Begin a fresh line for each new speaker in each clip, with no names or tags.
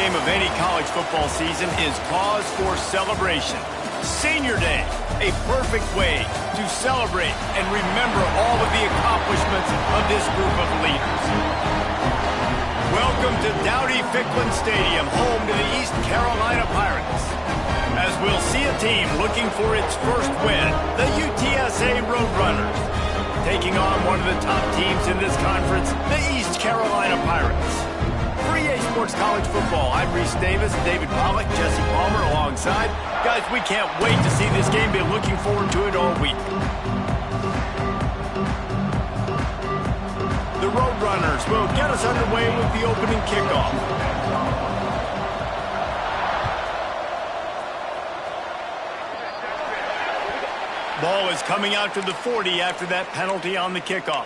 game of any college football season is cause for celebration. Senior Day, a perfect way to celebrate and remember all of the accomplishments of this group of leaders. Welcome to Dowdy-Ficklin Stadium, home to the East Carolina Pirates. As we'll see a team looking for its first win, the UTSA Roadrunners, taking on one of the top teams in this conference, the East Carolina Pirates. For EA Sports College Football, I'm Reese Davis, David Pollack, Jesse Palmer alongside. Guys, we can't wait to see this game. Been looking forward to it all week. The Roadrunners will get us underway with the opening kickoff. Ball is coming out to the 40 after that penalty on the kickoff.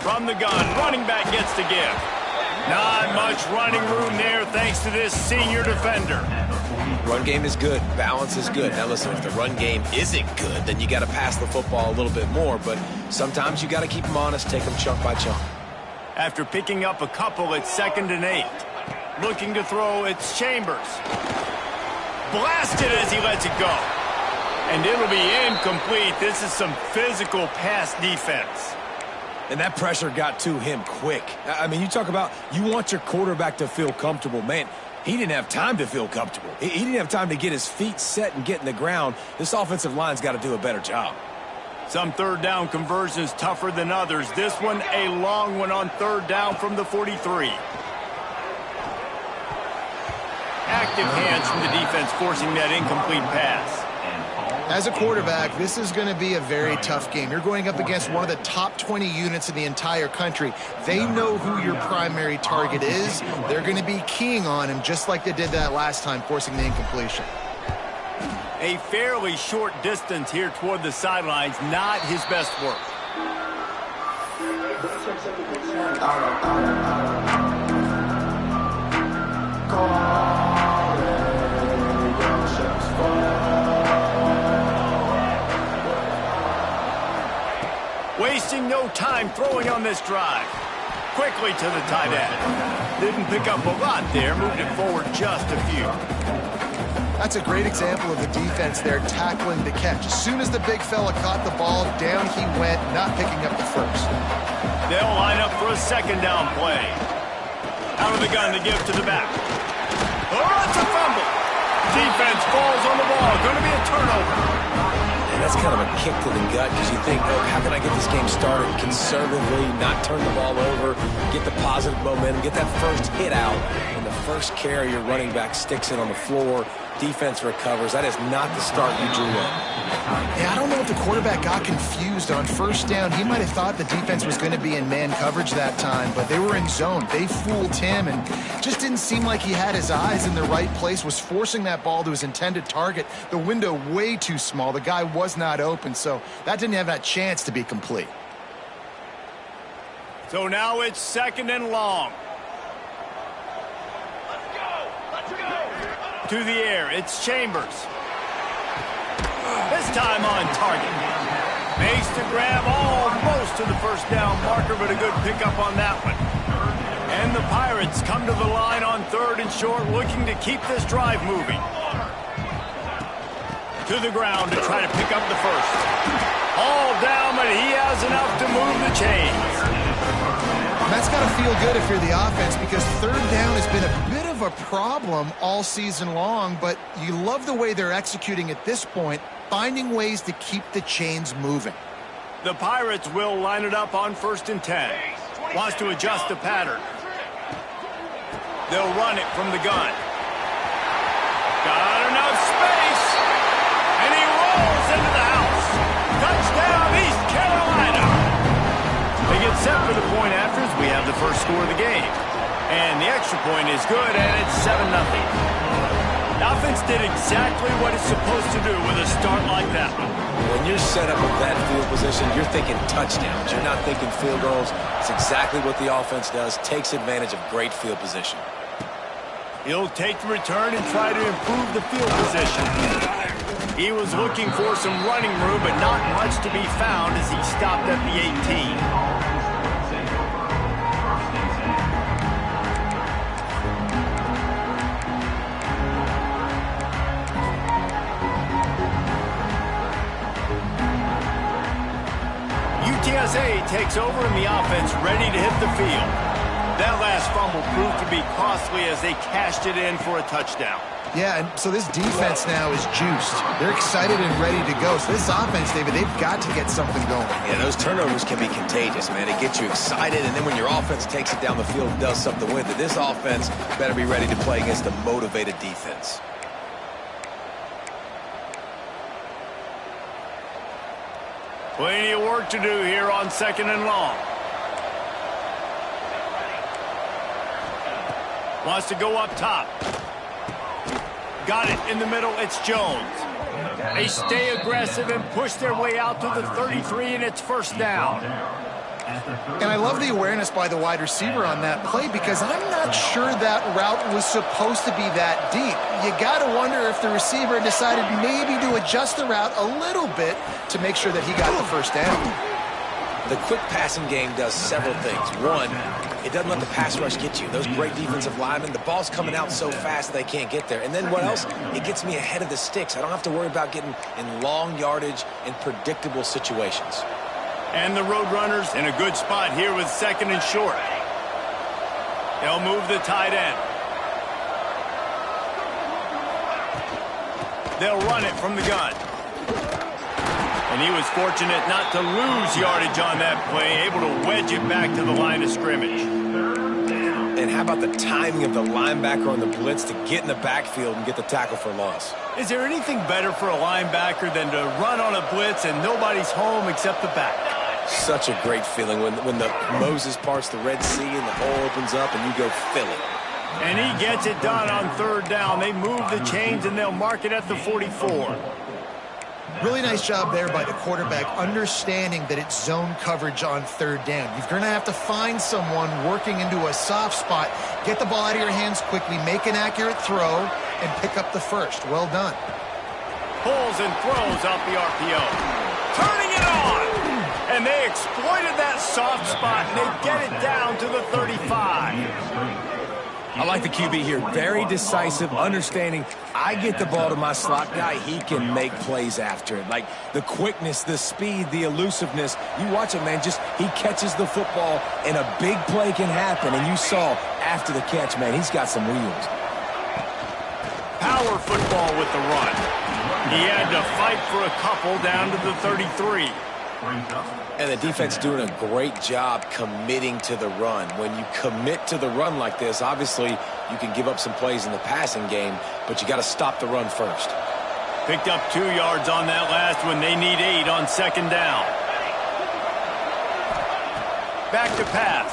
From the gun, running back gets to give. Not much running room there thanks to this senior defender.
Run game is good. Balance is good. Now listen, if the run game isn't good, then you got to pass the football a little bit more. But sometimes you got to keep them honest, take them chunk by chunk.
After picking up a couple, it's 2nd and 8. Looking to throw, it's Chambers. Blasted as he lets it go. And it'll be incomplete. This is some physical pass defense.
And that pressure got to him quick. I mean, you talk about you want your quarterback to feel comfortable. Man, he didn't have time to feel comfortable. He didn't have time to get his feet set and get in the ground. This offensive line's got to do a better job.
Some third down conversions tougher than others. This one, a long one on 3rd down from the 43. Active hands from the defense forcing that incomplete pass.
As a quarterback, this is going to be a very tough game. You're going up against one of the top 20 units in the entire country. They know who your primary target is. They're going to be keying on him just like they did that last time, forcing the incompletion.
A fairly short distance here toward the sidelines, not his best work. Wasting no time throwing on this drive. Quickly to the tight end. Didn't pick up a lot there, moved it forward just a few.
That's a great example of the defense there tackling the catch. As soon as the big fella caught the ball, down he went, not picking up the first.
They'll line up for a 2nd down play. Out of the gun to give to the back. Oh, it's a fumble. Defense falls on the ball. Going to be a turnover.
And that's kind of a kick to the gut because you think, oh, how can I get this game started conservatively, not turn the ball over, get the positive momentum, get that first hit out, and the first carry your running back sticks it on the floor, defense recovers. That is not the start you drew up.
Yeah, I don't know if the quarterback got confused on 1st down. He might have thought the defense was going to be in man coverage that time, but they were in zone. They fooled him and just didn't seem like he had his eyes in the right place, was forcing that ball to his intended target. The window way too small. The guy was not open, so that didn't have that chance to be complete.
So now it's 2nd and long. To the air, it's Chambers. This time on target. Makes the grab almost to the 1st down marker, but a good pickup on that one. And the Pirates come to the line on 3rd and short, looking to keep this drive moving. To the ground to try to pick up the first. All down, but he has enough to move the chains.
That's got to feel good if you're the offense because 3rd down has been a bit of a problem all season long, but you love the way they're executing at this point, finding ways to keep the chains moving.
The Pirates will line it up on 1st and 10. Wants to adjust the pattern. They'll run it from the gun. Got enough space, and he rolls into the house. Touchdown, East Carolina. They get set for the point after as we have the first score of the game. And the extra point is good, and it's 7-0. The offense did exactly what it's supposed to do with a start like that one.
When you're set up with that field position, you're thinking touchdowns. You're not thinking field goals. It's exactly what the offense does. Takes advantage of great field position.
He'll take the return and try to improve the field position. He was looking for some running room, but not much to be found as he stopped at the 18. UTSA takes over in the offense, ready to hit the field. That last fumble proved to be costly as they cashed it in for a touchdown.
Yeah, and so this defense now is juiced. They're excited and ready to go. So this offense, David, they've got to get something going.
Yeah, those turnovers can be contagious, man. It gets you excited, and then when your offense takes it down the field and does something with it, this offense better be ready to play against a motivated defense.
Plenty of work to do here on 2nd and long. Wants to go up top. Got it in the middle. It's Jones. They stay aggressive and push their way out to the 33, and it's first down.
And I love the awareness by the wide receiver on that play because I'm not sure that route was supposed to be that deep. You got to wonder if the receiver decided maybe to adjust the route a little bit to make sure that he got the first down.
The quick passing game does several things. One, it doesn't let the pass rush get you. Those great defensive linemen, the ball's coming out so fast they can't get there. And then what else? It gets me ahead of the sticks. I don't have to worry about getting in long yardage and predictable situations.
And the Roadrunners in a good spot here with 2nd and short. They'll move the tight end. They'll run it from the gun. And he was fortunate not to lose yardage on that play, able to wedge it back to the line of scrimmage.
And how about the timing of the linebacker on the blitz to get in the backfield and get the tackle for loss?
Is there anything better for a linebacker than to run on a blitz and nobody's home except the back?
Such a great feeling when the Moses parts the Red Sea and the hole opens up and you go fill it.
And he gets it done on 3rd down. They move the chains and they'll mark it at the 44.
Really nice job there by the quarterback, understanding that it's zone coverage on 3rd down. You're going to have to find someone working into a soft spot, get the ball out of your hands quickly, make an accurate throw, and pick up the first. Well done.
Pulls and throws off the RPO. Turning it on! And they exploited that soft spot, and they get it down to the 35.
I like the QB here. Very decisive, understanding I get the ball to my slot guy, he can make plays after it. Like the quickness, the speed, the elusiveness. You watch it, man, just he catches the football and a big play can happen. And you saw after the catch, man, he's got some wheels.
Power football with the run. He had to fight for a couple down to the 33.
And the defense doing a great job committing to the run. When you commit to the run like this, obviously you can give up some plays in the passing game, but you got to stop the run first.
Picked up 2 yards on that last one. They need 8 on 2nd down. Back to pass.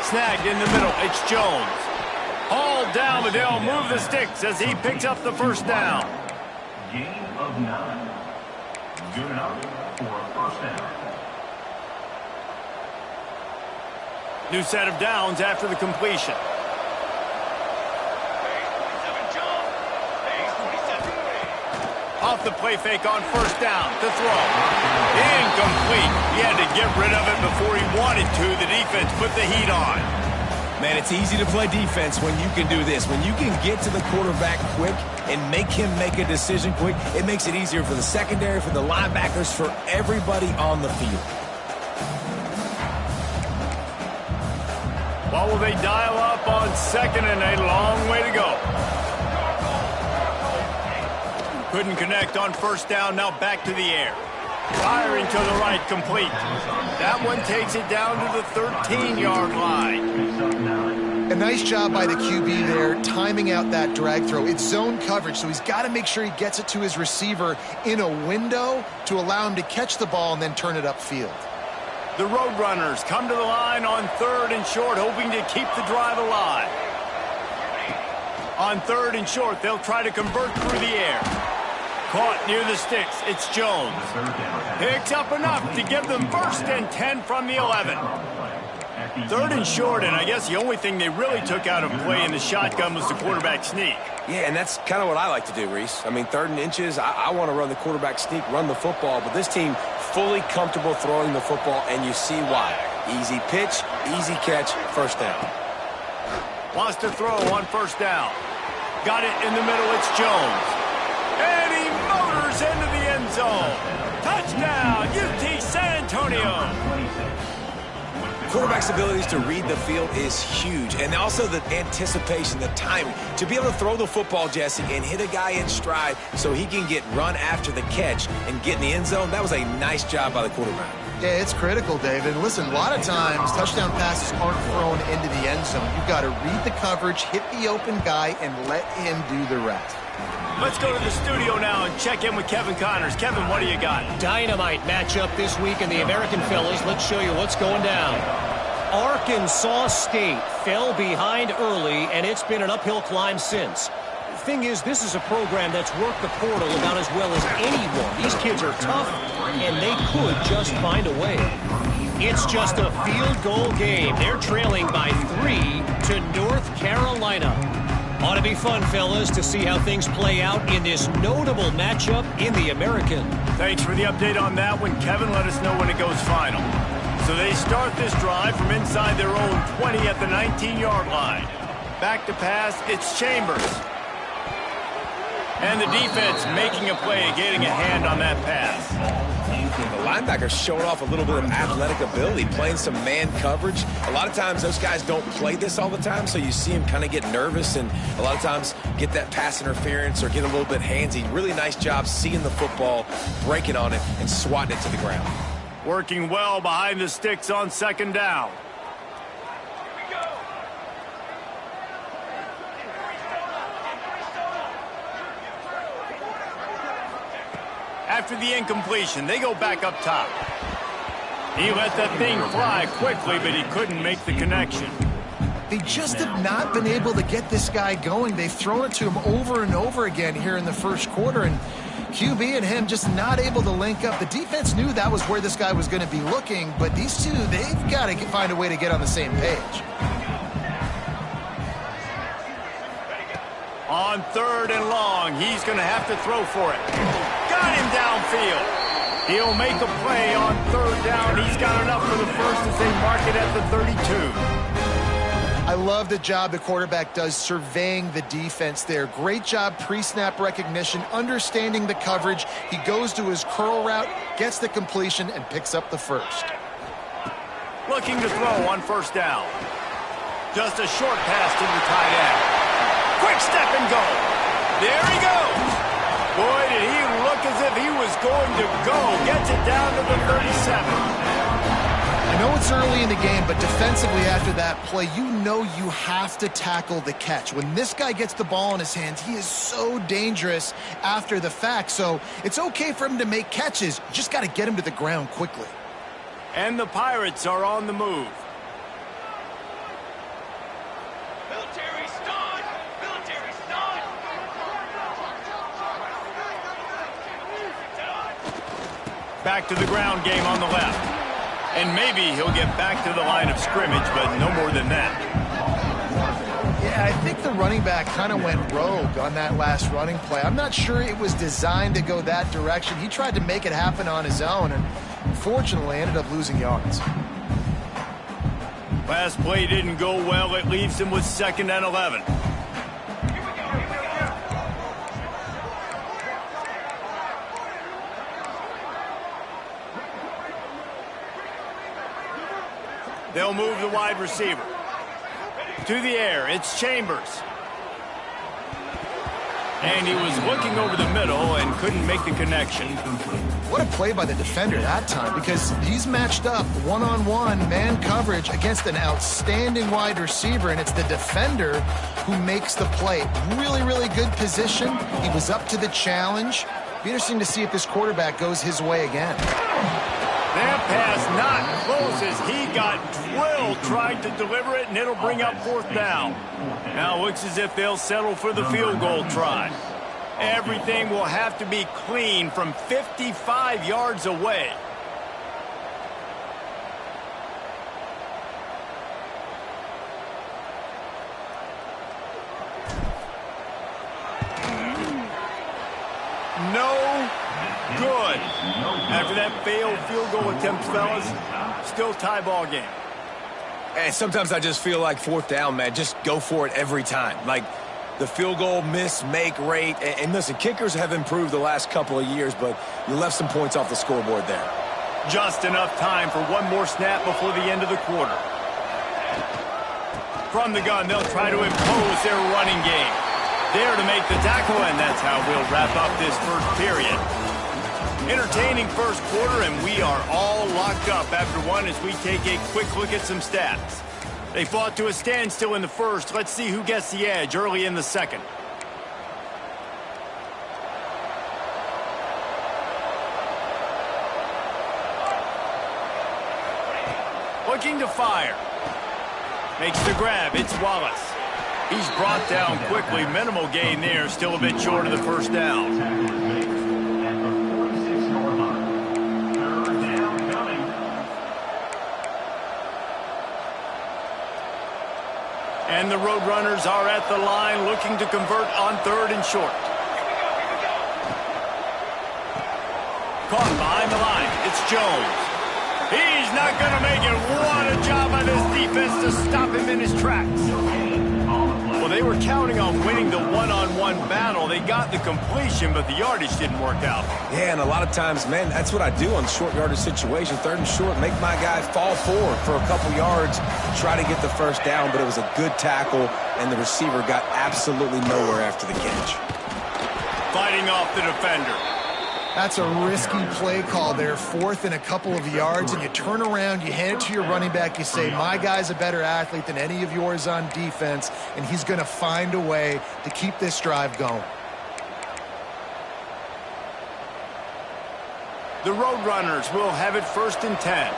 Snagged in the middle. It's Jones. Hauled down, but they'll move the sticks as he picks up the first down.
Gain of 9. Good enough for a first down.
New set of downs after the completion. Off the play fake on 1st down to throw. Incomplete. He had to get rid of it before he wanted to. The defense put the heat on.
Man, it's easy to play defense when you can do this. When you can get to the quarterback quick and make him make a decision quick, it makes it easier for the secondary, for the linebackers, for everybody on the field.
What will they dial up on 2nd and a long way to go? Couldn't connect on 1st down, now back to the air. Firing to the right, complete. That one takes it down to the 13-yard line.
A nice job by the QB there, timing out that drag throw. It's zone coverage, so he's got to make sure he gets it to his receiver in a window to allow him to catch the ball and then turn it upfield.
The Roadrunners come to the line on 3rd and short, hoping to keep the drive alive. On 3rd and short, they'll try to convert through the air. Caught near the sticks, it's Jones. Picks up enough to give them 1st and 10 from the 11. 3rd and short, and I guess the only thing they really took out of play in the shotgun was the quarterback sneak.
Yeah, and that's kind of what I like to do, Reese. I mean, 3rd and inches, I want to run the quarterback sneak, run the football, but this team fully comfortable throwing the football, and you see why. Easy pitch, easy catch, 1st down.
Wants to throw on 1st down. Got it in the middle, it's Jones. And he motors into the end zone. Touchdown, UT San Antonio.
Quarterback's abilities to read the field is huge, and also the anticipation, the timing. To be able to throw the football, Jesse, and hit a guy in stride so he can get run after the catch and get in the end zone, that was a nice job by the quarterback.
Yeah, it's critical, David. Listen, a lot of times touchdown passes aren't thrown into the end zone. You've got to read the coverage, hit the open guy, and let him do the rest.
Let's go to the studio now and check in with Kevin Connors. Kevin, what do you got?
Dynamite matchup this week in the American Fellas. Let's show you what's going down. Arkansas State fell behind early, and it's been an uphill climb since. The thing is, this is a program that's worked the portal about as well as anyone. These kids are tough, and they could just find a way. It's just a field goal game. They're trailing by 3 to North Carolina. Ought to be fun, fellas, to see how things play out in this notable matchup in the American.
Thanks for the update on that one, Kevin. Let us know when it goes final. So they start this drive from inside their own 20 at the 19-yard line. Back to pass, it's Chambers. And the defense making a play, getting a hand on that pass.
The linebacker's showing off a little bit of athletic ability, playing some man coverage. A lot of times those guys don't play this all the time, so you see him kind of get nervous and a lot of times get that pass interference or get a little bit handsy. Really nice job seeing the football, breaking on it, and swatting it to the ground.
Working well behind the sticks on 2nd down. After the incompletion, they go back up top. He let that thing fly quickly, but he couldn't make the connection.
They just have not been able to get this guy going. They've thrown it to him over and over again here in the 1st quarter, and QB and him just not able to link up. The defense knew that was where this guy was going to be looking, but these two, they've got to find a way to get on the same page.
On 3rd and long, he's going to have to throw for it. Got him downfield. He'll make a play on 3rd down. He's got enough for the 1st as they mark it at the 32.
I love the job the quarterback does surveying the defense there. Great job pre-snap recognition, understanding the coverage. He goes to his curl route, gets the completion, and picks up the 1st.
Looking to throw on 1st down. Just a short pass to the tight end. Quick step and go. There he goes. Boy, did he look as if he was going to go. Gets it down to the 37.
I know it's early in the game, but defensively after that play, you know you have to tackle the catch. When this guy gets the ball in his hands, he is so dangerous after the fact. So it's okay for him to make catches. You just got to get him to the ground quickly.
And the Pirates are on the move. Back to the ground game on the left. And maybe he'll get back to the line of scrimmage, but no more than that.
Yeah, I think the running back kind of went rogue on that last running play. I'm not sure it was designed to go that direction. He tried to make it happen on his own, and unfortunately ended up losing yards.
Last play didn't go well. It leaves him with 2nd and 11. They'll move the wide receiver. To the air, it's Chambers. And he was looking over the middle and couldn't make the connection.
What a play by the defender that time, because he's matched up one-on-one man coverage against an outstanding wide receiver, and it's the defender who makes the play. Really, really good position. He was up to the challenge. Be interesting to see if this quarterback goes his way again.
That pass not close as he got drilled Hill tried to deliver it, and it'll bring up fourth down. Now it looks as if they'll settle for the field goal try. Everything will have to be clean from 55 yards away. No good. After that failed field goal attempt, fellas, still tie ball game.
And sometimes I just feel like fourth down, man, just go for it every time. Like the field goal miss-make rate. And listen, kickers have improved the last couple of years, but you left some points off the scoreboard there.
Just enough time for one more snap before the end of the quarter. From the gun, they'll try to impose their running game. There to make the tackle, and that's how we'll wrap up this first period. Entertaining first quarter, and we are all locked up after one as we take a quick look at some stats. They fought to a standstill in the first. Let's see who gets the edge early in the second. Looking to fire. Makes the grab. It's Wallace. He's brought down quickly. Minimal gain there. Still a bit short of the first down. And the Roadrunners are at the line looking to convert on third and short. Caught behind the line. It's Jones. He's not going to make it. What a job by this defense to stop him in his tracks. Well, they were counting on winning the one-on-one battle. They got the completion, but the yardage didn't work out.
Yeah, and a lot of times, man, that's what I do on short yardage situation. Third and short, make my guy fall forward for a couple yards, try to get the first down, but it was a good tackle, and the receiver got absolutely nowhere after the catch.
Fighting off the defender.
That's a risky play call there, fourth and a couple of yards, and you turn around, you hand it to your running back, you say, my guy's a better athlete than any of yours on defense, and he's going to find a way to keep this drive going.
The Roadrunners will have it 1st and 10.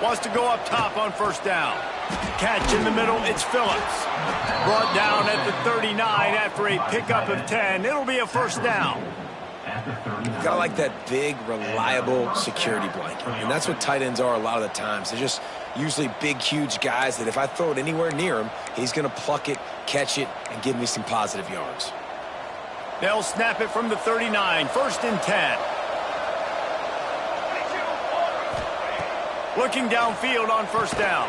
Wants to go up top on first down. Catch in the middle, it's Phillips. Brought down at the 39 after a pickup of 10. It'll be a first down.
Got like that big, reliable security blanket. And that's what tight ends are a lot of the times. They're just usually big, huge guys that if I throw it anywhere near him, he's going to pluck it, catch it, and give me some positive yards.
They'll snap it from the 39, 1st and 10. Looking downfield on first down.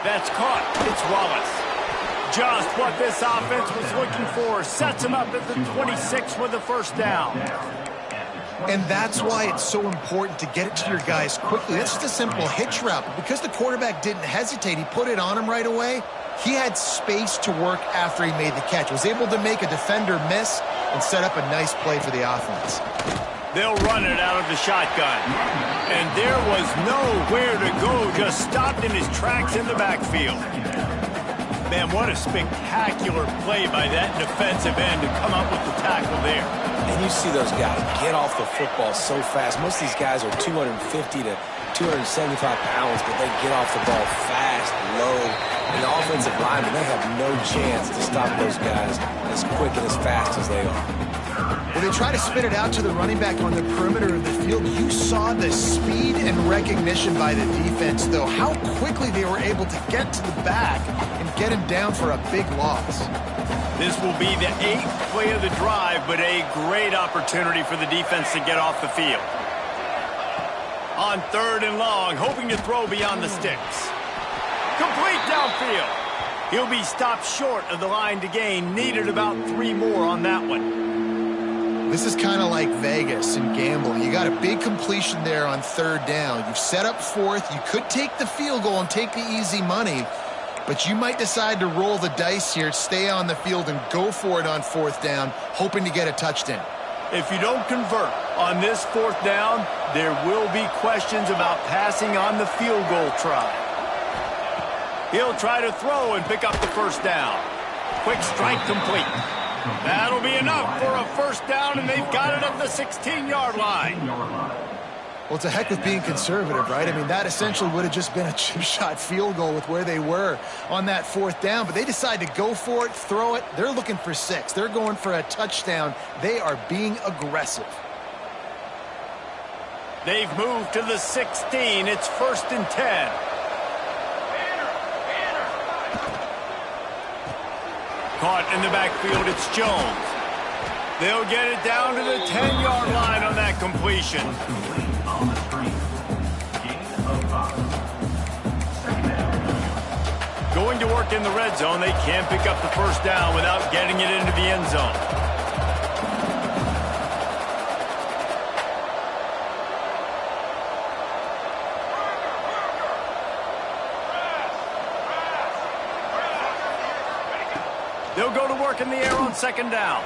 That's caught. It's Wallace. Just what this offense was looking for. Sets him up at the 26 with the first down.
And that's why it's so important to get it to your guys quickly. That's just a simple hitch route. But because the quarterback didn't hesitate, he put it on him right away. He had space to work after he made the catch. Was able to make a defender miss and set up a nice play for the offense.
They'll run it out of the shotgun. And there was nowhere to go. Just stopped in his tracks in the backfield. Man, what a spectacular play by that defensive end to come up with the tackle there.
And you see those guys get off the football so fast. Most of these guys are 250 to 275 pounds, but they get off the ball fast, low. And the offensive linemen, they have no chance to stop those guys as quick and as fast as they are.
Well, they try to spit it out to the running back on the perimeter of the field. You saw the speed and recognition by the defense, though. How quickly they were able to get to the back and get him down for a big loss.
This will be the 8th play of the drive, but a great opportunity for the defense to get off the field. On 3rd and long, hoping to throw beyond the sticks. Complete downfield. He'll be stopped short of the line to gain. Needed about 3 more on that one.
This is kind of like Vegas and gambling. You got a big completion there on 3rd down. You've set up 4th. You could take the field goal and take the easy money, but you might decide to roll the dice here, stay on the field, and go for it on 4th down, hoping to get a touchdown.
If you don't convert on this 4th down, there will be questions about passing on the field goal try. He'll try to throw and pick up the first down. Quick strike complete. That'll be enough for a first down, and they've got it at the 16-yard line.
Well, it's a heck with being conservative, right? I mean, that essentially would have just been a chip shot field goal with where they were on that fourth down, but they decide to go for it, throw it. They're looking for 6. They're going for a touchdown. They are being aggressive.
They've moved to the 16. It's 1st and 10. Caught in the backfield, it's Jones. They'll get it down to the 10-yard line on that completion. Going to work in the red zone, they can't pick up the first down without getting it into the end zone. They'll go to work in the air on 2nd down.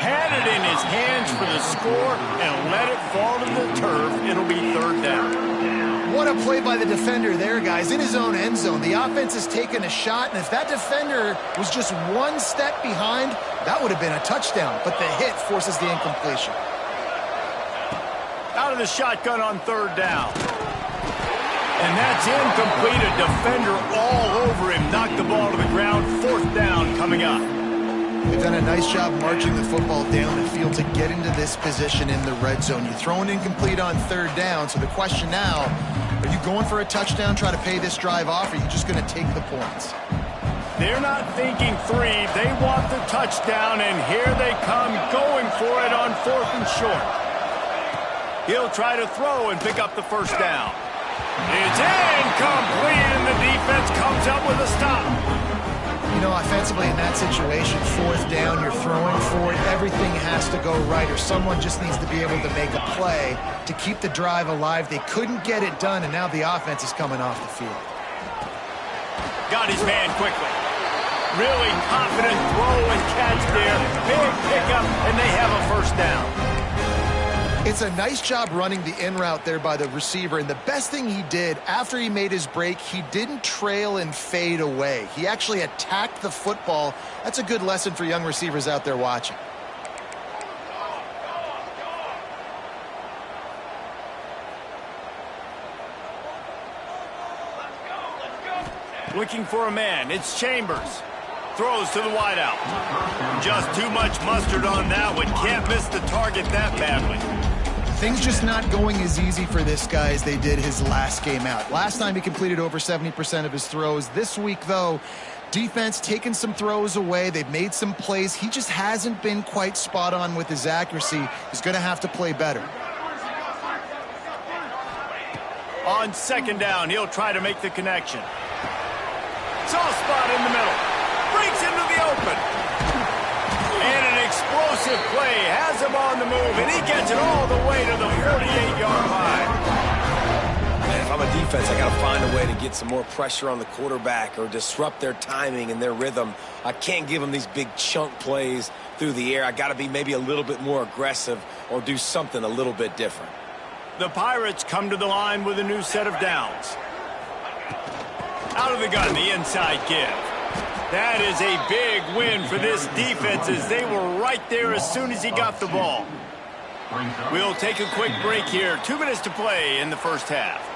Had it in his hands for the score and let it fall to the turf. It'll be 3rd down.
What a play by the defender there, guys. In his own end zone, the offense has taken a shot, and if that defender was just 1 step behind, that would have been a touchdown. But the hit forces the incompletion.
Out of the shotgun on 3rd down. And that's incomplete. A defender all over him. Knocked the ball to the ground. 4th down coming up.
They've done a nice job marching the football down the field to get into this position in the red zone. You're throwing incomplete on 3rd down, so the question now, are you going for a touchdown, try to pay this drive off, or are you just going to take the points?
They're not thinking 3. They want the touchdown, and here they come going for it on 4th and short. He'll try to throw and pick up the first down. It's incomplete, and the defense comes up with a stop.
You know, offensively in that situation, 4th down, you're throwing for it. Everything has to go right, or someone just needs to be able to make a play to keep the drive alive. They couldn't get it done, and now the offense is coming off the field.
Got his man quickly. Really confident throw and catch there. Big pickup, and they have a first down.
It's a nice job running the in route there by the receiver, and the best thing he did after he made his break, he didn't trail and fade away. He actually attacked the football. That's a good lesson for young receivers out there watching.
Looking for a man. It's Chambers. Throws to the wideout. Just too much mustard on that one. Can't miss the target that badly.
Things just not going as easy for this guy as they did his last game out. Last time he completed over 70% of his throws. This week, though, defense taking some throws away. They've made some plays. He just hasn't been quite spot on with his accuracy. He's going to have to play better.
On 2nd down, he'll try to make the connection. Soft spot in the middle. Breaks into the open. And an explosive play has him on the move, and he gets it all the way to the 48-yard line.
Man, if I'm a defense, I got to find a way to get some more pressure on the quarterback or disrupt their timing and their rhythm. I can't give them these big chunk plays through the air. I got to be maybe a little bit more aggressive or do something a little bit different.
The Pirates come to the line with a new set of downs. Out of the gun, the inside give. That is a big win for this defense as they were right there as soon as he got the ball. We'll take a quick break here. 2 minutes to play in the first half.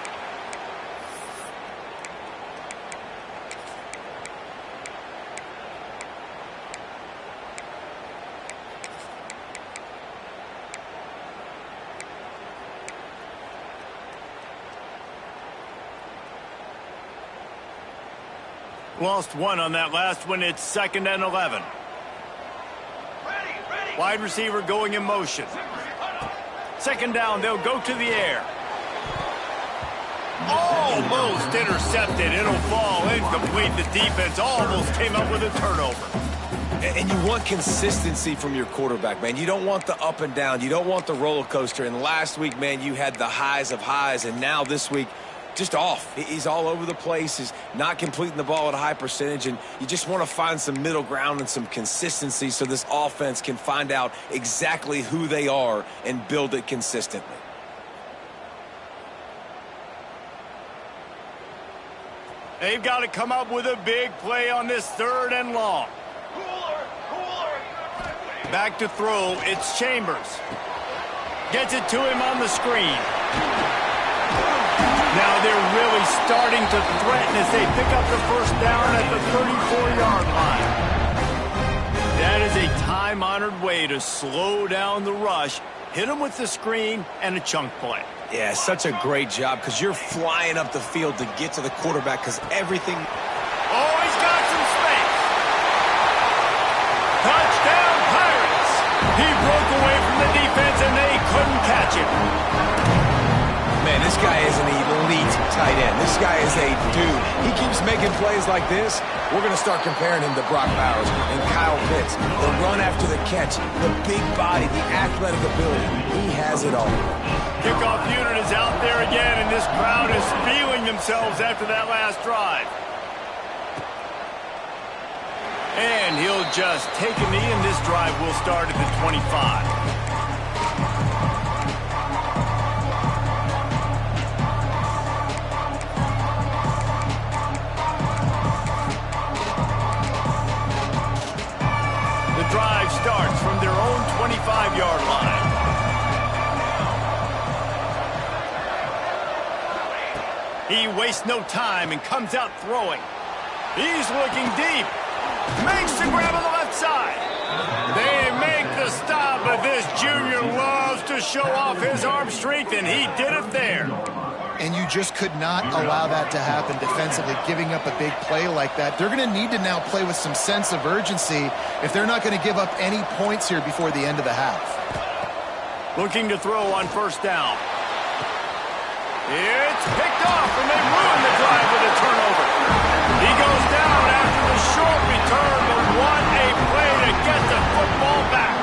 Lost 1 on that last one. It's 2nd and 11. Wide receiver going in motion. 2nd down, they'll go to the air. Almost intercepted. It'll fall incomplete. The defense almost came up with a turnover.
And you want consistency from your quarterback, man. You don't want the up and down. You don't want the roller coaster. And last week, man, you had the highs of highs. And now this week, just off. He's all over the place. He's not completing the ball at a high percentage, and you just want to find some middle ground and some consistency so this offense can find out exactly who they are and build it consistently.
They've got to come up with a big play on this 3rd and long. Back to throw, it's Chambers. Gets it to him on the screen. Now they're really starting to threaten as they pick up the first down at the 34-yard line. That is a time-honored way to slow down the rush, hit them with the screen, and a chunk play.
Yeah, such a great job because you're flying up the field to get to the quarterback because everything...
Oh, he's got some space. Touchdown, Pirates. He broke away from the defense, and they couldn't catch him.
Man, this guy is an elite tight end. This guy is a dude. He keeps making plays like this. We're going to start comparing him to Brock Bowers and Kyle Pitts. The run after the catch, the big body, the athletic ability. He has it all.
Kickoff unit is out there again, and this crowd is feeling themselves after that last drive. And he'll just take a knee, and this drive will start at the 25. Drive starts from their own 25-yard line. He wastes no time and comes out throwing. He's looking deep. Makes the grab on the left side. They make the stop, but this junior loves to show off his arm strength, and he did it there.
And you just could not allow that to happen defensively, giving up a big play like that. They're going to need to now play with some sense of urgency if they're not going to give up any points here before the end of the half.
Looking to throw on first down. It's picked off, and they ruin the drive with a turnover. He goes down after the short return, but what a play to get the football back.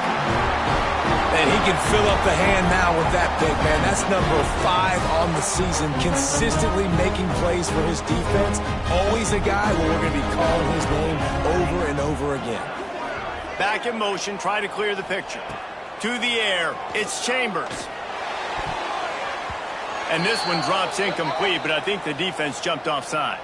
And he can fill up the hand now with that big man. That's number 5 on the season, consistently making plays for his defense. Always a guy where we're going to be calling his name over and over again.
Back in motion, try to clear the picture. To the air, it's Chambers. And this one drops incomplete, but I think the defense jumped offside.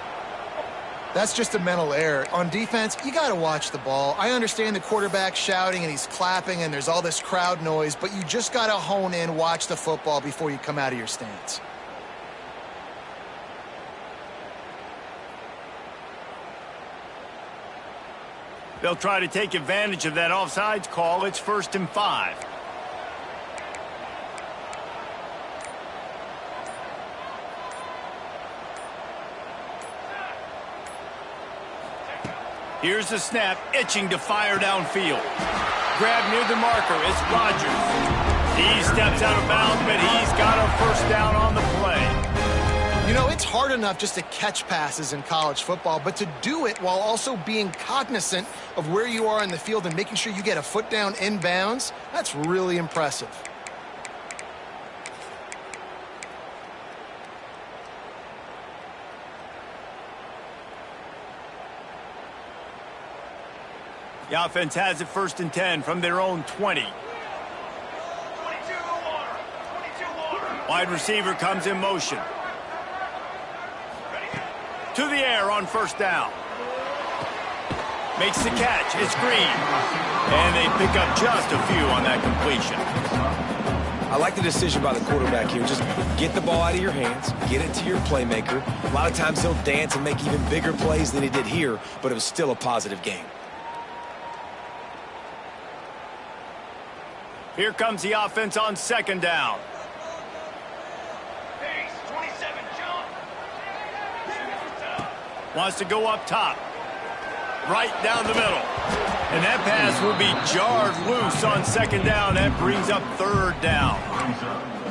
That's just a mental error. On defense, you got to watch the ball. I understand the quarterback shouting and he's clapping and there's all this crowd noise, but you just got to hone in, watch the football before you come out of your stance.
They'll try to take advantage of that offsides call. It's 1st and 5. Here's the snap, itching to fire downfield. Grab near the marker, it's Rodgers. He steps out of bounds, but he's got a first down on the play.
You know, it's hard enough just to catch passes in college football, but to do it while also being cognizant of where you are in the field and making sure you get a foot down inbounds, that's really impressive.
The offense has it 1st and 10 from their own 20. Wide receiver comes in motion. To the air on first down. Makes the catch. It's Green. And they pick up just a few on that completion.
I like the decision by the quarterback here. Just get the ball out of your hands, get it to your playmaker. A lot of times he'll dance and make even bigger plays than he did here, but it was still a positive game.
Here comes the offense on 2nd down. Wants to go up top. Right down the middle. And that pass will be jarred loose on 2nd down. That brings up 3rd down.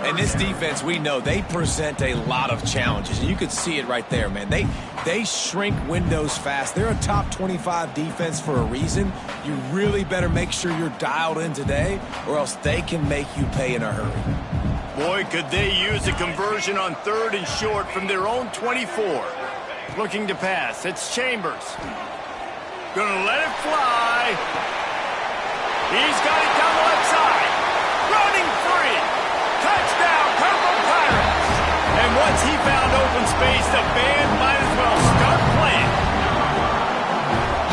And this defense, we know, they present a lot of challenges. And you could see it right there, man. They shrink windows fast. They're a top 25 defense for a reason. You really better make sure you're dialed in today, or else they can make you pay in a hurry.
Boy, could they use a conversion on 3rd and short from their own 24. Looking to pass. It's Chambers. Gonna let it fly. He's got it down the left side. Running free. Touchdown, Purple Pirates. And once he found open space, the band might as well start playing.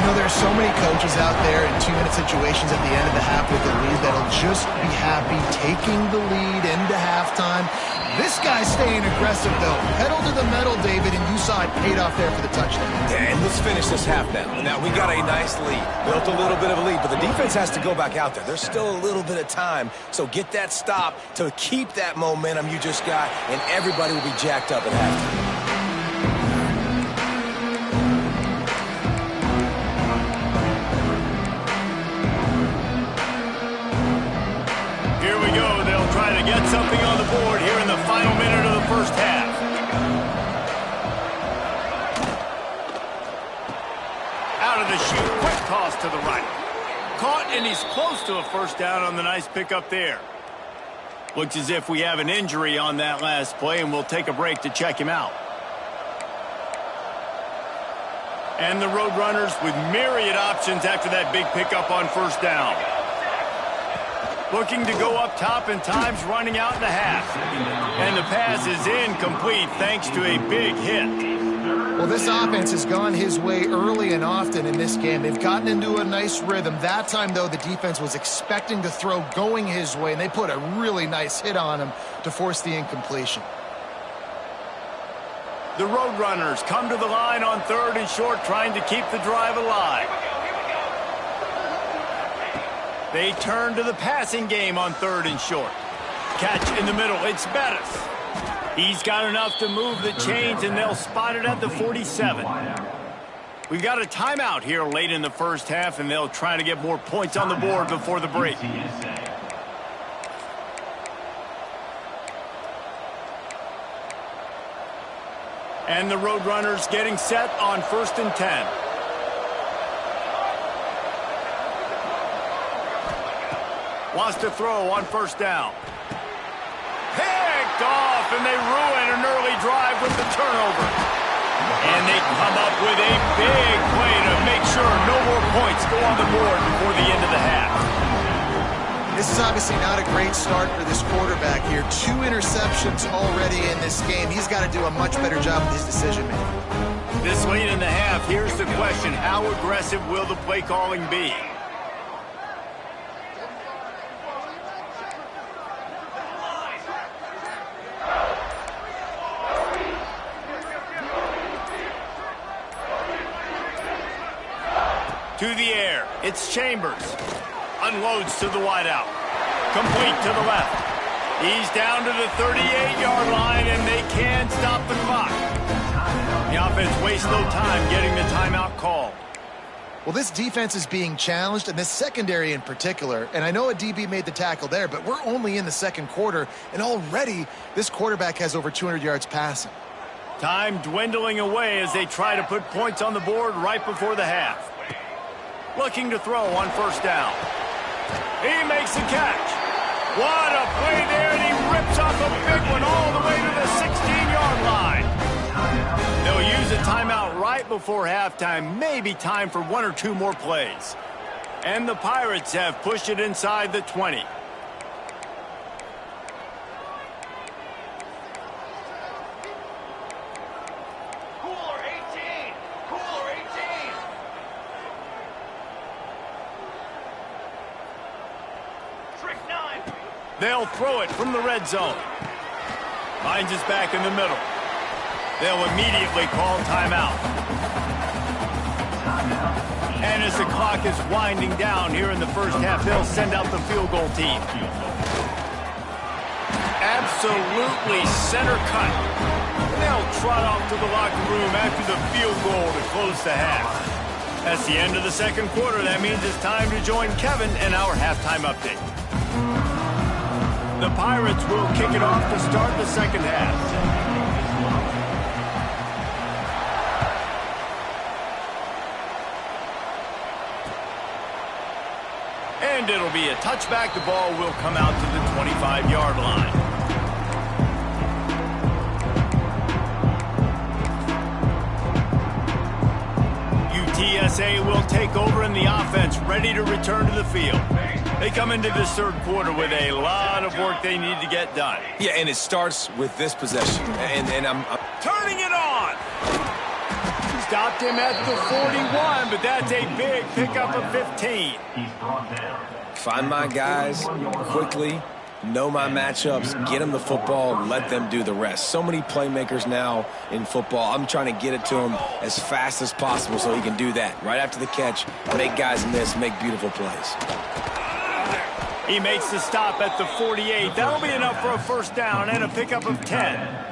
You You know, there are so many coaches out there in 2-minute situations at the end of the half with the lead that'll just be happy taking the lead into halftime. This guy's staying aggressive, though. Pedal to the metal, David, and you saw it paid off there for the touchdown.
And let's finish this half now. Now, we got a nice lead. Built a little bit of a lead, but the defense has to go back out there. There's still a little bit of time, so get that stop to keep that momentum you just got, and everybody will be jacked up at halftime.
Get something on the board here in the final minute of the first half. Out of the chute, quick toss to the right. Caught, and he's close to a first down on the nice pickup there. Looks as if we have an injury on that last play, and we'll take a break to check him out. And the Roadrunners with myriad options after that big pickup on first down. Looking to go up top, and time's running out in the half. And the pass is incomplete thanks to a big hit.
Well, this offense has gone his way early and often in this game. They've gotten into a nice rhythm. That time, though, the defense was expecting to throw going his way, and they put a really nice hit on him to force the incompletion.
The Roadrunners come to the line on 3rd and short, trying to keep the drive alive. They turn to the passing game on 3rd and short. Catch in the middle. It's Bettis. He's got enough to move the chains, and they'll spot it at the 47. We've got a timeout here late in the first half, and they'll try to get more points on the board before the break. And the Roadrunners getting set on 1st and 10. Wants to throw on first down. Picked off, and they ruin an early drive with the turnover. And they come up with a big play to make sure no more points go on the board before the end of the half.
This is obviously not a great start for this quarterback here. 2 interceptions already in this game. He's got to do a much better job with his decision-making.
This late in the half, here's the question. How aggressive will the play calling be? To the air, it's Chambers. Unloads to the wideout. Complete to the left. He's down to the 38-yard line, and they can stop the clock. The offense wastes no time getting the timeout called.
Well, this defense is being challenged, and this secondary in particular. And I know a DB made the tackle there, but we're only in the second quarter, and already this quarterback has over 200 yards passing.
Time dwindling away as they try to put points on the board right before the half. Looking to throw on first down. He makes the catch. What a play there, and he rips off a big one all the way to the 16-yard line. They'll use a timeout right before halftime. Maybe time for 1 or 2 more plays. And the Pirates have pushed it inside the 20. They'll throw it from the red zone. Finds us back in the middle. They'll immediately call timeout. And as the clock is winding down here in the first half, they'll send out the field goal team. Absolutely center cut. They'll trot off to the locker room after the field goal to close the half. That's the end of the second quarter. That means it's time to join Kevin in our halftime update. The Pirates will kick it off to start the second half. And it'll be a touchback. The ball will come out to the 25-yard line. UTSA will take over, and the offense ready to return to the field. They come into this third quarter with a lot of work they need to get done.
Yeah, and it starts with this possession. And I'm
turning it on. Stopped him at the 41, but that's a big pickup of 15.
He's brought down.
Find my guys quickly, know my matchups, get them the football, and let them do the rest. So many playmakers now in football. I'm trying to get it to him as fast as possible so he can do that. Right after the catch, make guys miss, make beautiful plays.
He makes the stop at the 48. That'll be enough for a first down and a pickup of 10.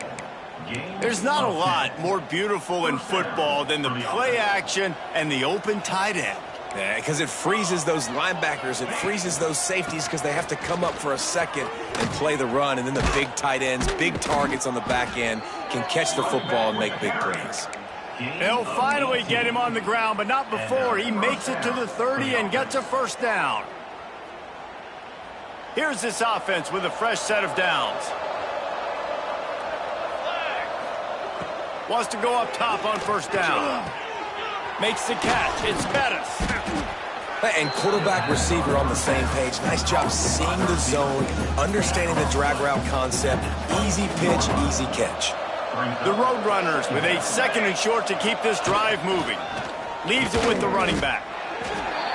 There's not a lot more beautiful in football than the play action and the open tight end.
Yeah, because it freezes those linebackers. It freezes those safeties because they have to come up for a second and play the run. And then the big tight ends, big targets on the back end can catch the football and make big plays.
They'll finally get him on the ground, but not before he makes it to the 30 and gets a first down. Here's this offense with a fresh set of downs. Wants to go up top on first down. Makes the catch. It's Bettis.
And quarterback receiver on the same page. Nice job seeing the zone, understanding the drag route concept. Easy pitch, easy catch.
The Roadrunners with a second and short to keep this drive moving. Leaves it with the running back.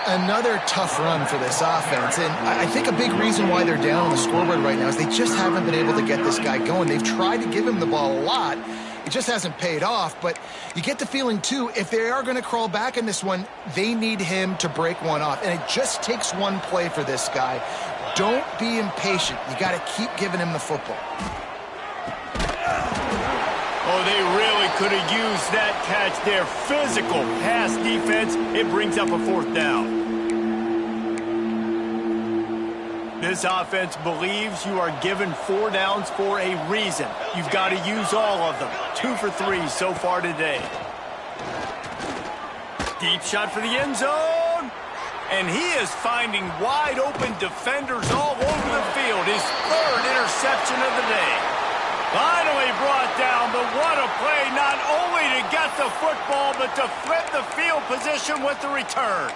Another tough run for this offense, and I think a big reason why they're down on the scoreboard right now is they just haven't been able to get this guy going. They've tried to give him the ball a lot. It just hasn't paid off, but you get the feeling, too, if they are going to crawl back in this one, they need him to break one off, and it just takes one play for this guy. Don't be impatient. You got to keep giving him the football.
Oh, they really could have used that catch there. Physical pass defense. It brings up a fourth down. This offense believes you are given 4 downs for a reason. You've got to use all of them. 2 for 3 so far today. Deep shot for the end zone. And he is finding wide open defenders all over the field. His 3rd interception of the day. Finally brought down, but what a play, not only to get the football, but to flip the field position with the return.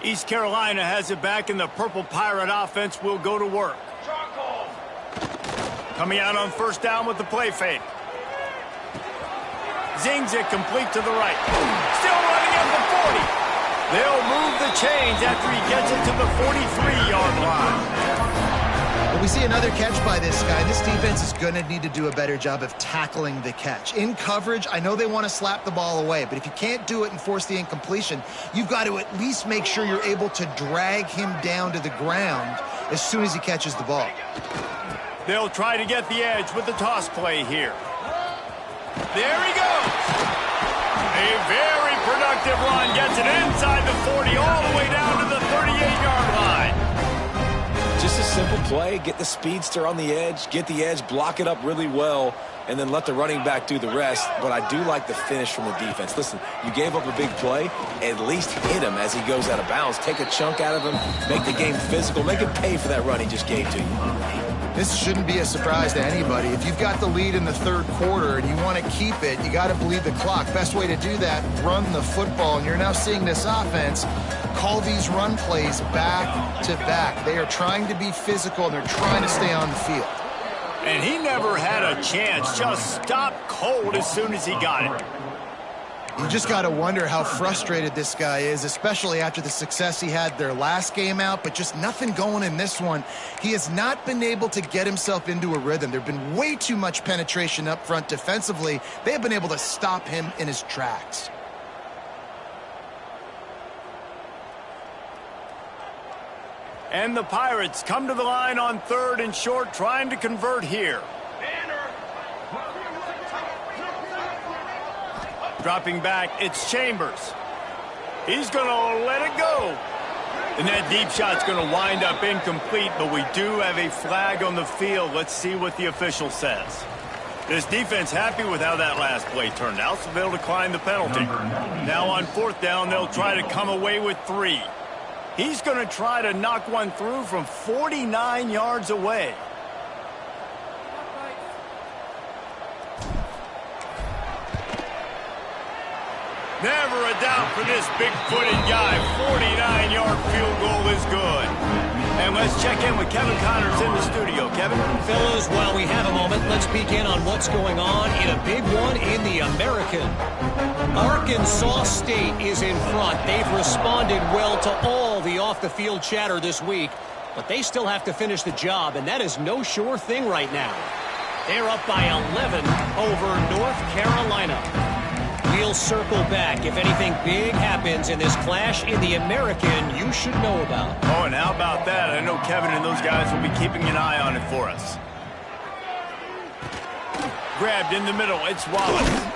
East Carolina has it back, and the Purple Pirate offense will go to work. Coming out on first down with the play fake. Zings it complete to the right. Still running at the 40. They'll move the chains after he gets it to the 43-yard line.
Well, we see another catch by this guy. This defense is going to need to do a better job of tackling the catch. In coverage, I know they want to slap the ball away, but if you can't do it and force the incompletion, you've got to at least make sure you're able to drag him down to the ground as soon as he catches the ball.
They'll try to get the edge with the toss play here. There he goes. A very productive run. Gets it inside the 40 all the way down to the 38-yard line.
Just a simple play. Get the speedster on the edge. Get the edge. Block it up really well. And then let the running back do the rest. But I do like the finish from the defense. Listen, you gave up a big play. At least hit him as he goes out of bounds. Take a chunk out of him. Make the game physical. Make him pay for that run he just gave to you.
This shouldn't be a surprise to anybody. If you've got the lead in the 3rd quarter and you want to keep it, you got to bleed the clock. Best way to do that, run the football. And you're now seeing this offense call these run plays back to back. They are trying to be physical, and they're trying to stay on the field.
And he never had a chance. Just stopped cold as soon as he got it.
You just got to wonder how frustrated this guy is, especially after the success he had their last game out, but just nothing going in this one. He has not been able to get himself into a rhythm. There have been way too much penetration up front defensively. They have been able to stop him in his tracks.
And the Pirates come to the line on 3rd and short, trying to convert here. Dropping back, it's Chambers. He's going to let it go. And that deep shot's going to wind up incomplete, but we do have a flag on the field. Let's see what the official says. This defense happy with how that last play turned out, so they'll decline the penalty. Now on 4th down, they'll try to come away with 3. He's going to try to knock one through from 49 yards away. Never a doubt for this big-footed guy. 49-yard field goal is good. And let's check in with Kevin Connors in the studio. Kevin?
Fellas, while we have a moment, let's peek in on what's going on in a big one in the American. Arkansas State is in front. They've responded well to all the off-the-field chatter this week, but they still have to finish the job, and that is no sure thing right now. They're up by 11 over North Carolina. We'll circle back if anything big happens in this clash in the American you should know about.
Oh, and how about that? I know Kevin and those guys will be keeping an eye on it for us. Grabbed in the middle. It's Wallace.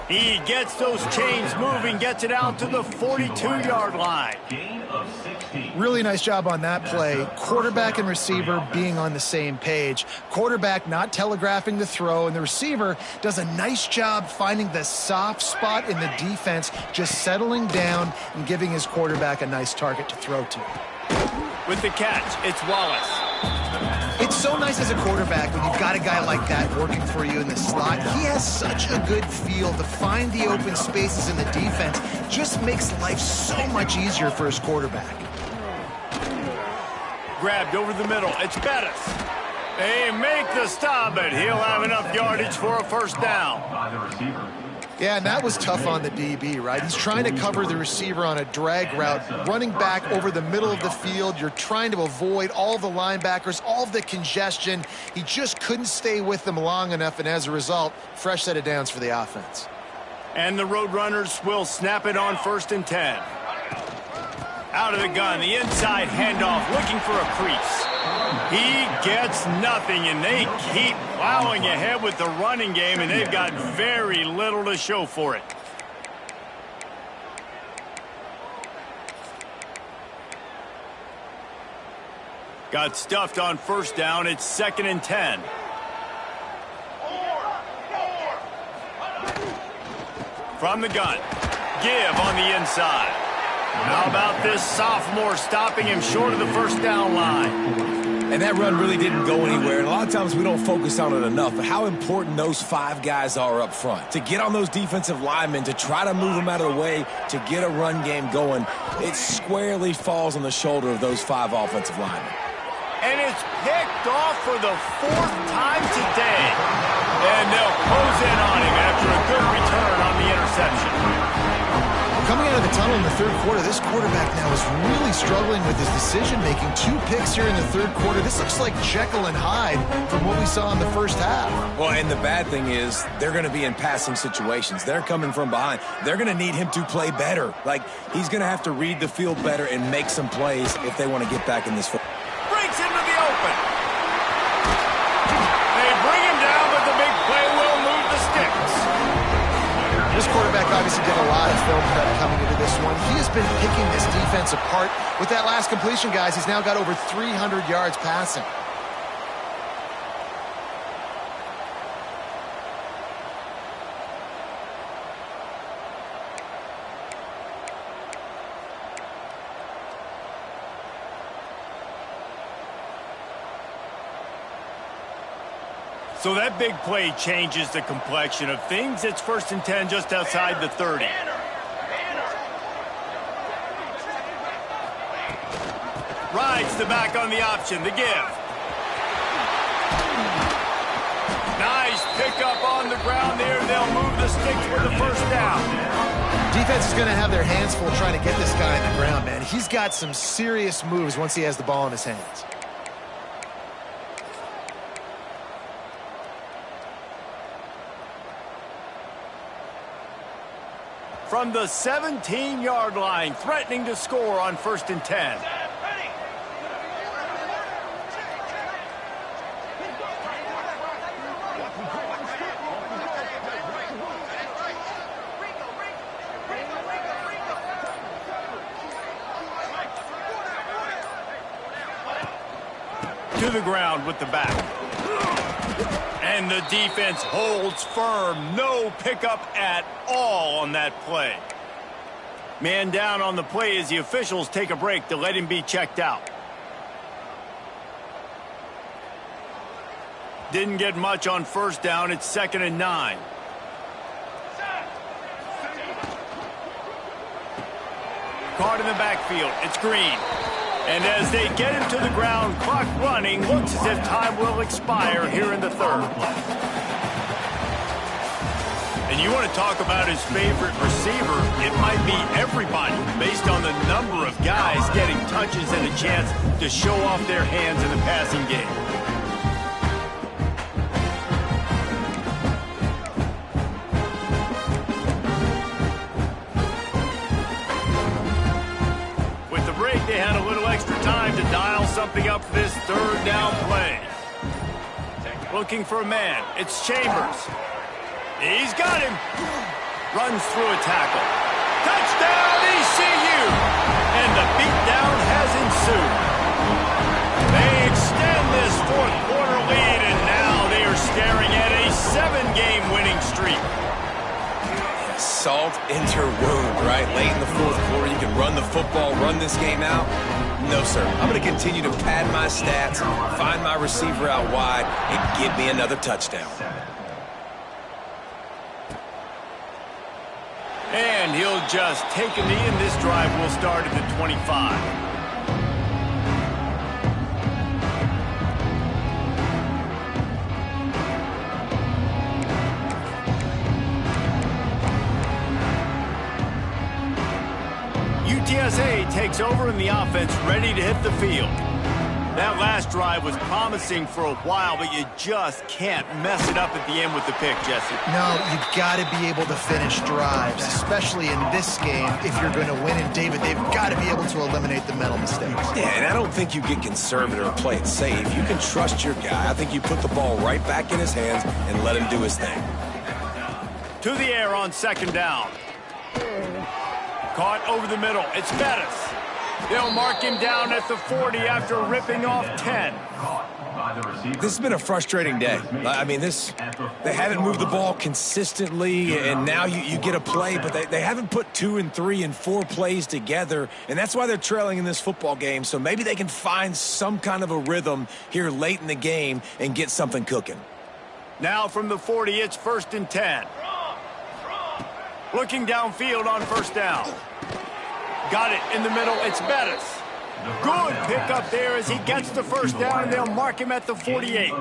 He gets those chains moving, gets it out to the 42-yard line.
Gain of 16.
Really nice job on that play. Quarterback and receiver being on the same page. Quarterback not telegraphing the throw, and the receiver does a nice job finding the soft spot in the defense, just settling down and giving his quarterback a nice target to throw to.
With the catch, it's Wallace.
It's so nice as a quarterback when you've got a guy like that working for you in the slot. He has such a good feel to find the open spaces in the defense. Just makes life so much easier for his quarterback.
Grabbed over the middle. It's Bettis. They make the stop, but he'll have enough yardage for a first down.
By the receiver.
Yeah, and that was tough on the DB, right? He's trying to cover the receiver on a drag route, running back over the middle of the field. You're trying to avoid all the linebackers, all of the congestion. He just couldn't stay with them long enough, and as a result, fresh set of downs for the offense.
And the Roadrunners will snap it on 1st and 10. Out of the gun, the inside handoff, looking for a crease. He gets nothing, and they keep plowing ahead with the running game, and they've got very little to show for it. Got stuffed on 1st down. It's 2nd and 10. From the gun, give on the inside. How about this sophomore stopping him short of the 1st down line?
And that run really didn't go anywhere. And a lot of times we don't focus on it enough, but how important those 5 guys are up front. To get on those defensive linemen, to try to move them out of the way, to get a run game going, it squarely falls on the shoulder of those 5 offensive linemen.
And it's picked off for the 4th time today. And they'll close in on him after a good return on the interception.
Coming out of the tunnel in the 3rd quarter, this quarterback now is really struggling with his decision-making. 2 picks here in the 3rd quarter. This looks like Jekyll and Hyde from what we saw in the 1st half.
Well, and the bad thing is they're going to be in passing situations. They're coming from behind. They're going to need him to play better. Like, he's going to have to read the field better and make some plays if they want to get back in this field.
Breaks into the open. They bring him down, but the big play will move the sticks.
This quarterback obviously did a lot of film prep coming into this one. He has been picking this defense apart. With that last completion, guys, he's now got over 300 yards passing.
So that big play changes the complexion of things. It's 1st and 10 just outside the 30. Rides the back on the option, the give. Nice pickup on the ground there. They'll move the sticks for the 1st down.
Defense is going to have their hands full trying to get this guy on the ground, man. He's got some serious moves once he has the ball in his hands.
From the 17-yard line, threatening to score on 1st and 10. To the ground with the back. And the defense holds firm. No pickup at all on that play. Man down on the play as the officials take a break to let him be checked out. Didn't get much on 1st down. It's 2nd and 9. Caught in the backfield. It's Green. And as they get him to the ground, clock running, looks as if time will expire here in the third. And you want to talk about his favorite receiver, it might be everybody based on the number of guys getting touches and a chance to show off their hands in the passing game. They had a little extra time to dial something up for this third down play. Looking for a man. It's Chambers. He's got him. Runs through a tackle. Touchdown, ECU! And the beatdown has ensued. They extend this fourth quarter lead, and now they are staring at a 7-game winning streak.
Salt into wound, right? Late in the fourth quarter, you can run the football, run this game out. No, sir. I'm going to continue to pad my stats, find my receiver out wide, and give me another touchdown.
And he'll just take a knee, and this drive will start at the 25. UTSA takes over in the offense, ready to hit the field. That last drive was promising for a while, but you just can't mess it up at the end with the pick, Jesse.
No, you've got to be able to finish drives, especially in this game if you're going to win. And, David, they've got to be able to eliminate the mental mistakes.
Yeah, and I don't think you get conservative or play it safe. You can trust your guy. I think you put the ball right back in his hands and let him do his thing.
To the air on second down. Caught over the middle. It's Bettis. They'll mark him down at the 40 after ripping off 10.
This has been a frustrating day. I mean, they haven't moved the ball consistently, and now you get a play, but they haven't put 2 and 3 and 4 plays together, and that's why they're trailing in this football game. So maybe they can find some kind of a rhythm here late in the game and get something cooking.
Now from the 40, it's 1st and 10. Looking downfield on first down. Got it in the middle. It's Bettis. Good pickup there as he gets the first down, and they'll mark him at the 48.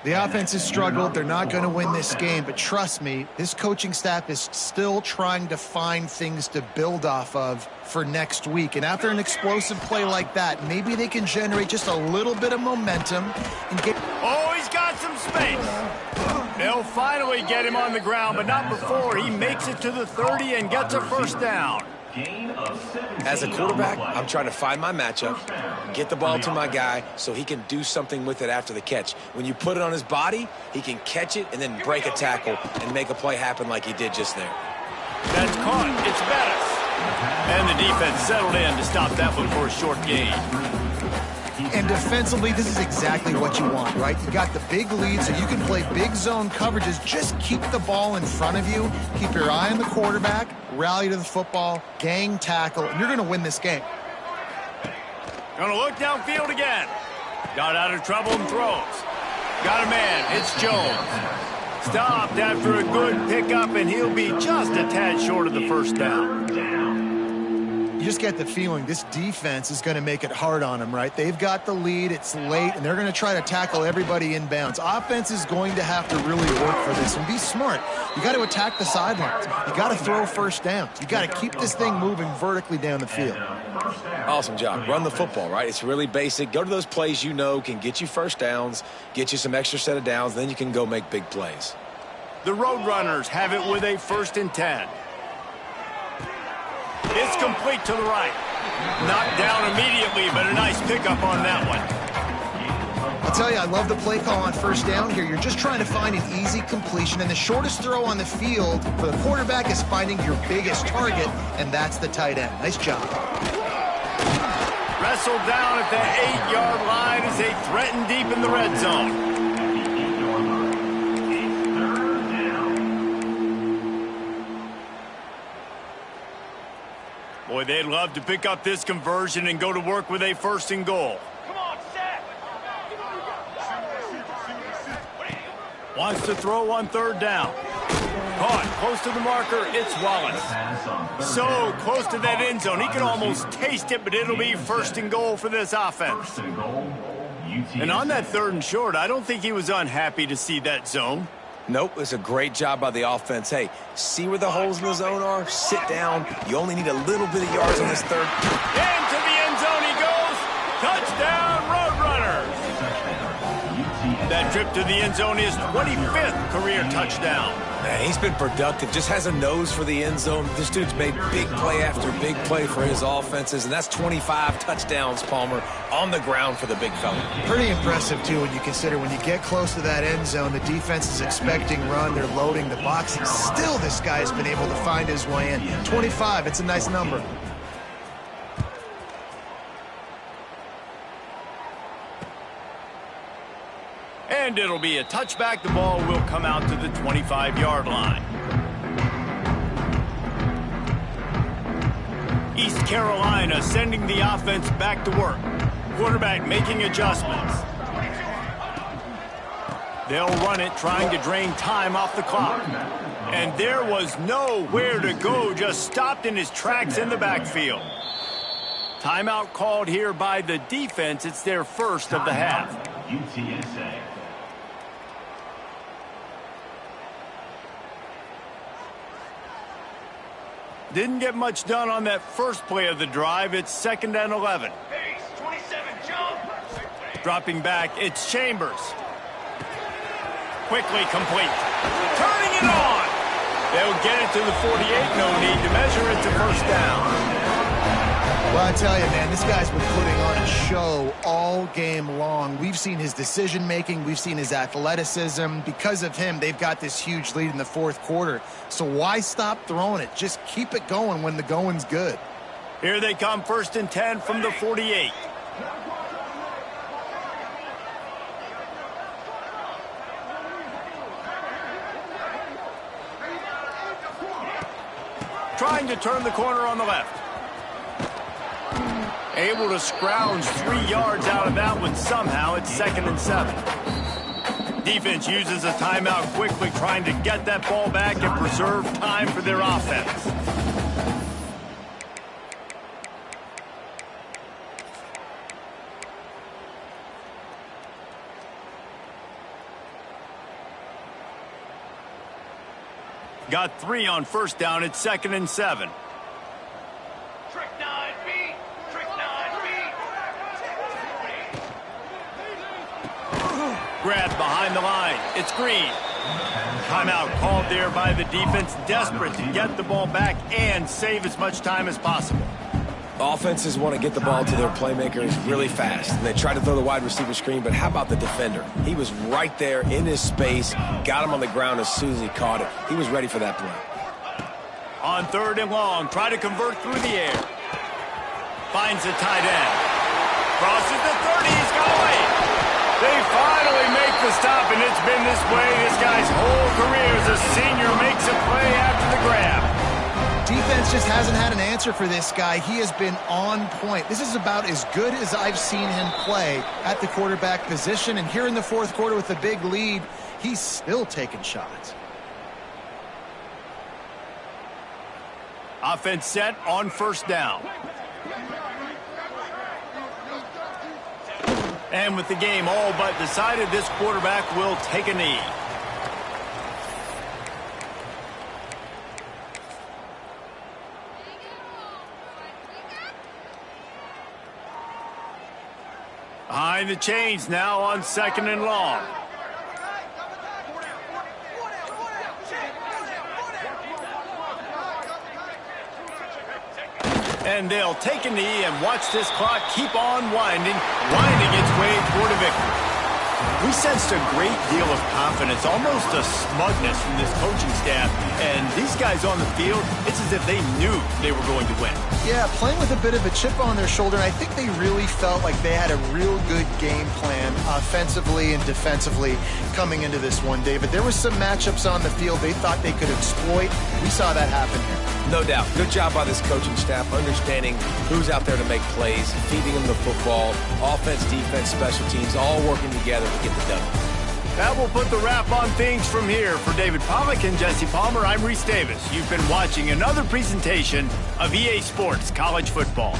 The offense has struggled. They're not going to win this game, but trust me, this coaching staff is still trying to find things to build off of for next week. And after an explosive play like that, maybe they can generate just a little bit of momentum and get...
Oh, he's got some space. They'll finally get him on the ground, but not before he makes it to the 30 and gets a first down.
As a quarterback, I'm trying to find my matchup, get the ball to my guy so he can do something with it after the catch. When you put it on his body, he can catch it and then break a tackle and make a play happen like he did just there.
That's caught. It's Bettis. And the defense settled in to stop that one for a short gain.
And defensively, this is exactly what you want, right? You got the big lead, so you can play big zone coverages. Just keep the ball in front of you. Keep your eye on the quarterback, rally to the football, gang tackle, and you're going to win this game.
Gonna look downfield again. Got out of trouble and throws. Got a man. It's Jones. Stopped after a good pickup, and he'll be just a tad short of the first down.
You just get the feeling this defense is going to make it hard on them, right? They've got the lead, it's late, and they're going to try to tackle everybody inbounds. Offense is going to have to really work for this and be smart. You got to attack the sidelines. You got to throw first downs. You got to keep this thing moving vertically down the field.
Awesome job. Run the football, right? It's really basic. Go to those plays you know can get you first downs, get you some extra set of downs, then you can go make big plays.
The Roadrunners have it with a 1st and 10. It's complete to the right. Knocked down immediately, but a nice pickup on that one.
I'll tell you, I love the play call on first down here. You're just trying to find an easy completion, and the shortest throw on the field for the quarterback is finding your biggest target, and that's the tight end. Nice job.
Wrestled down at the 8-yard line as they threaten deep in the red zone. Boy, they'd love to pick up this conversion and go to work with a 1st and goal. Come on, set. Wants to throw on 3rd down. Caught close to the marker. It's Wallace.
Pass on third
So
down.
close to that end zone. He can almost taste it, but it'll be first and goal for this offense.
First and goal, UTSA.
And on that 3rd and short, I don't think he was unhappy to see that zone.
Nope, it's a great job by the offense. Hey, see where the holes in the zone are? Sit down. You only need a little bit of yards on this third.
Into the end zone he goes. Touchdown, Roadrunners. That trip to the end zone is 25th career touchdown.
Man, he's been productive. Just has a nose for the end zone. This dude's made big play after big play for his offenses, and that's 25 touchdowns, Palmer, on the ground for the big fella.
Pretty impressive, too, when you consider when you get close to that end zone, the defense is expecting run, they're loading the box, and still this guy's been able to find his way in. 25, it's a nice number.
And it'll be a touchback. The ball will come out to the 25-yard line. East Carolina sending the offense back to work. Quarterback making adjustments. They'll run it, trying to drain time off the clock. And there was nowhere to go, just stopped in his tracks in the backfield. Timeout called here by the defense. It's their first of the half.
UTSA.
Didn't get much done on that first play of the drive. It's 2nd and 11. Dropping back, it's Chambers. Quickly complete. Turning it on. They'll get it to the 48. No need to measure it to first down.
Well, I tell you, man, this guy's been putting on a show all game long. We've seen his decision-making. We've seen his athleticism. Because of him, they've got this huge lead in the 4th quarter. So why stop throwing it? Just keep it going when the going's good.
Here they come, 1st and 10 from the 48. Trying to turn the corner on the left. Able to scrounge 3 yards out of that one somehow. It's 2nd and 7. Defense uses a timeout quickly, trying to get that ball back and preserve time for their offense. Got 3 on first down. It's 2nd and 7. Grabbed behind the line. It's Green. Timeout called there by the defense, desperate to get the ball back and save as much time as possible.
Offenses want to get the ball to their playmakers really fast. And they try to throw the wide receiver screen, but how about the defender? He was right there in his space, got him on the ground as soon as he caught it. He was ready for that play.
On 3rd and long, try to convert through the air. Finds the tight end. Crosses the 30, he's got away. They finally make the stop, and it's been this way this guy's whole career as a senior. Makes a play after the grab.
Defense just hasn't had an answer for this guy. He has been on point. This is about as good as I've seen him play at the quarterback position. And here in the 4th quarter with a big lead, he's still taking shots.
Offense set on first down. And with the game all but decided, this quarterback will take a knee. Behind the chains now on 2nd and long. And they'll take a knee and watch this clock keep on winding its way toward a victory. We sensed a great deal of confidence, almost a smugness from this coaching staff. And these guys on the field, it's as if they knew they were going to win.
Yeah, playing with a bit of a chip on their shoulder. I think they really felt like they had a real good game plan offensively and defensively coming into this one, David. There were some matchups on the field they thought they could exploit. We saw that happen here.
No doubt. Good job by this coaching staff, understanding who's out there to make plays, feeding them the football, offense, defense, special teams, all working together to get the done.
That will put the wrap on things from here. For David Pollack and Jesse Palmer, I'm Reese Davis. You've been watching another presentation of EA Sports College Football.